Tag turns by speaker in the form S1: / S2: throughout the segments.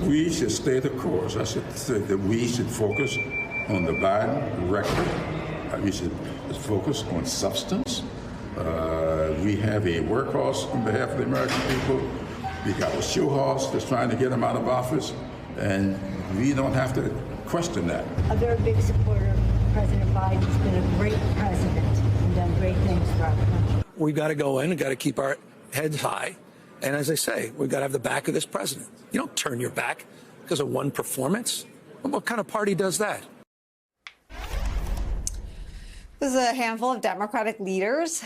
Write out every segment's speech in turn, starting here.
S1: We should stay the course. I should say that we should focus on the Biden record. We should focus on substance. We have a workhorse on behalf of the American people. We got a show horse that's trying to get him out of office, and we don't have to question that.
S2: A very big supporter of President Biden. He's been a great president and done great things for our country.
S3: We've got to go in and got to keep our heads high. And as I say, we've got to have the back of this president. You don't turn your back because of one performance. What kind of party does that?
S4: This is a handful of Democratic leaders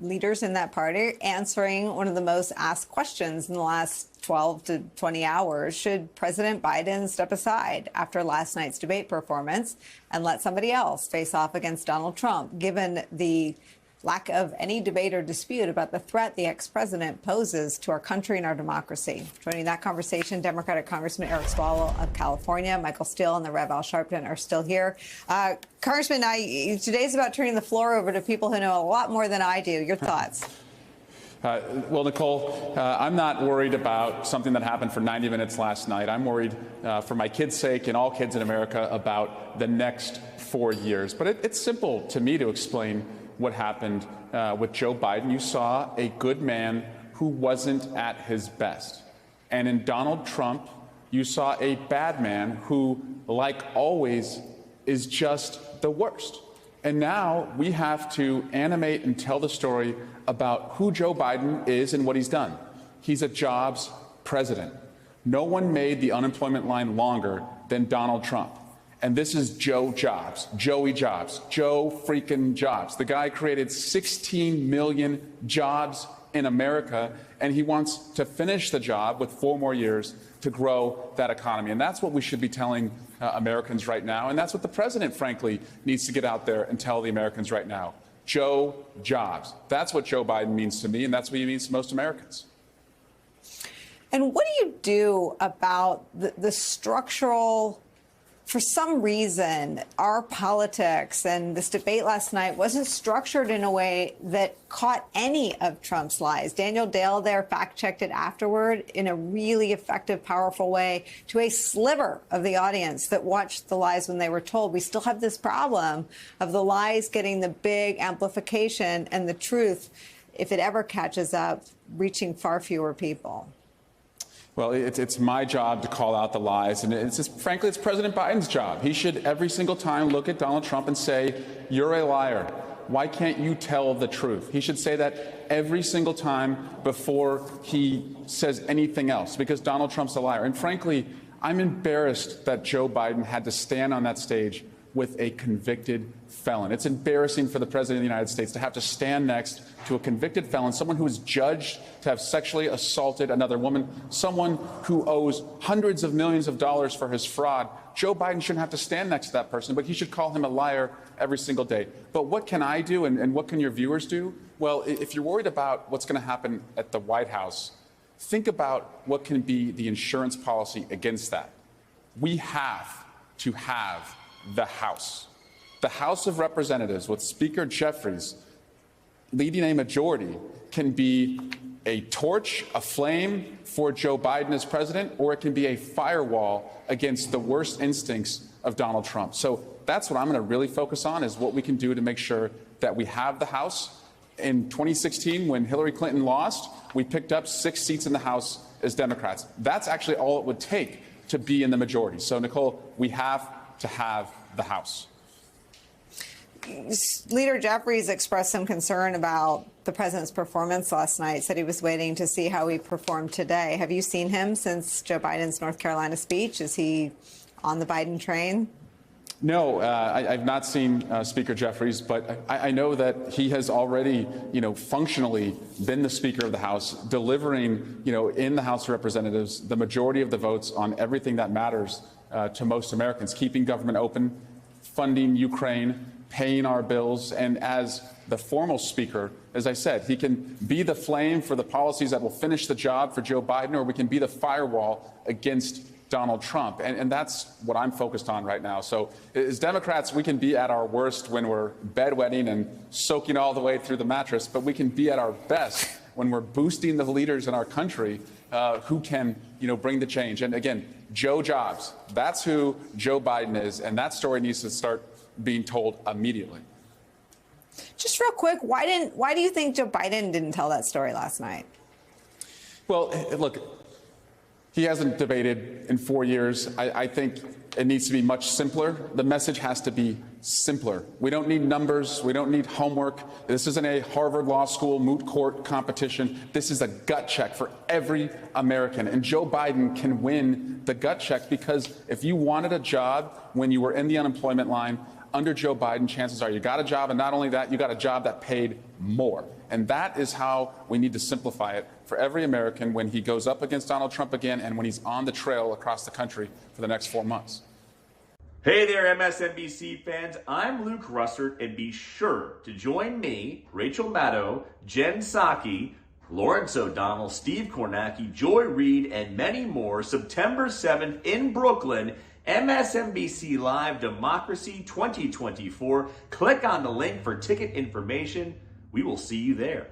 S4: in that party answering one of the most asked questions in the last 12 to 20 hours. Should President Biden step aside after last night's debate performance and let somebody else face off against Donald Trump, given the lack of any debate or dispute about the threat the ex-president poses to our country and our democracy? Joining that conversation, Democratic Congressman Eric Swalwell of California, Michael Steele and the Rev Al Sharpton are still here. Congressman, today's about turning the floor over to people who know a lot more than I do. Your thoughts?
S5: Well, Nicole, I'm not worried about something that happened for 90 minutes last night. I'm worried for my kids' sake and all kids in America about the next 4 years. But it's simple to me to explain what happened with Joe Biden. You saw a good man who wasn't at his best. And in Donald Trump, you saw a bad man who, like always, is just the worst. And now we have to animate and tell the story about who Joe Biden is and what he's done. He's a jobs president. No one made the unemployment line longer than Donald Trump. And this is Joe Jobs, Joey Jobs, Joe freaking Jobs. The guy created 16 million jobs in America, and he wants to finish the job with 4 more years to grow that economy. And that's what we should be telling Americans right now. And that's what the president, frankly, needs to get out there and tell the Americans right now. Joe Jobs. That's what Joe Biden means to me, and that's what he means to most Americans.
S4: And what do you do about the structural... For some reason, our politics and this debate last night wasn't structured in a way that caught any of Trump's lies. Daniel Dale there fact-checked it afterward in a really effective, powerful way to a sliver of the audience that watched the lies when they were told. We still have this problem of the lies getting the big amplification and the truth, if it ever catches up, reaching far fewer people.
S5: Well, it's my job to call out the lies, and frankly, it's President Biden's job. He should every single time look at Donald Trump and say, "You're a liar. Why can't you tell the truth?" He should say that every single time before he says anything else, because Donald Trump's a liar. And frankly, I'm embarrassed that Joe Biden had to stand on that stage with a convicted felon. It's embarrassing for the President of the United States to have to stand next to a convicted felon, someone who is judged to have sexually assaulted another woman, someone who owes hundreds of millions of dollars for his fraud. Joe Biden shouldn't have to stand next to that person, but he should call him a liar every single day. But what can I do and what can your viewers do? Well, if you're worried about what's going to happen at the White House, think about what can be the insurance policy against that. We have to have the House. The House of Representatives, with Speaker Jeffries leading a majority, can be a torch, a flame for Joe Biden as president, or it can be a firewall against the worst instincts of Donald Trump. So that's what I'm going to really focus on, is what we can do to make sure that we have the House. In 2016, when Hillary Clinton lost, we picked up 6 seats in the House as Democrats. That's actually all it would take to be in the majority. So, Nicole, we have to have the House.
S4: Leader Jeffries expressed some concern about the president's performance last night, said he was waiting to see how he performed today. Have you seen him since Joe Biden's North Carolina speech? Is he on the Biden train?
S5: No, I've not seen Speaker Jeffries, but I know that he has already, functionally been the Speaker of the House, delivering, in the House of Representatives, the majority of the votes on everything that matters to most Americans, keeping government open, funding Ukraine, paying our bills. And as the formal speaker, as I said, he can be the flame for the policies that will finish the job for Joe Biden, or we can be the firewall against Donald Trump. And that's what I'm focused on right now. So as Democrats, we can be at our worst when we're bedwetting and soaking all the way through the mattress, but we can be at our best when we're boosting the leaders in our country who can, bring the change. And again, Joe Jobs, that's who Joe Biden is, and that story needs to start being told immediately.
S4: Just real quick, why do you think Joe Biden didn't tell that story last night?
S5: Well, look, he hasn't debated in 4 years. I think it needs to be much simpler. The message has to be simpler. We don't need numbers. We don't need homework. This isn't a Harvard Law School moot court competition. This is a gut check for every American. And Joe Biden can win the gut check because if you wanted a job when you were in the unemployment line, under Joe Biden, chances are you got a job, and not only that, you got a job that paid more. And that is how we need to simplify it for every American when he goes up against Donald Trump again and when he's on the trail across the country for the next 4 months.
S6: Hey there, MSNBC fans. I'm Luke Russert, and be sure to join me, Rachel Maddow, Jen Psaki, Lawrence O'Donnell, Steve Kornacki, Joy Reid, and many more September 7th in Brooklyn, MSNBC Live Democracy 2024. Click on the link for ticket information. We will see you there.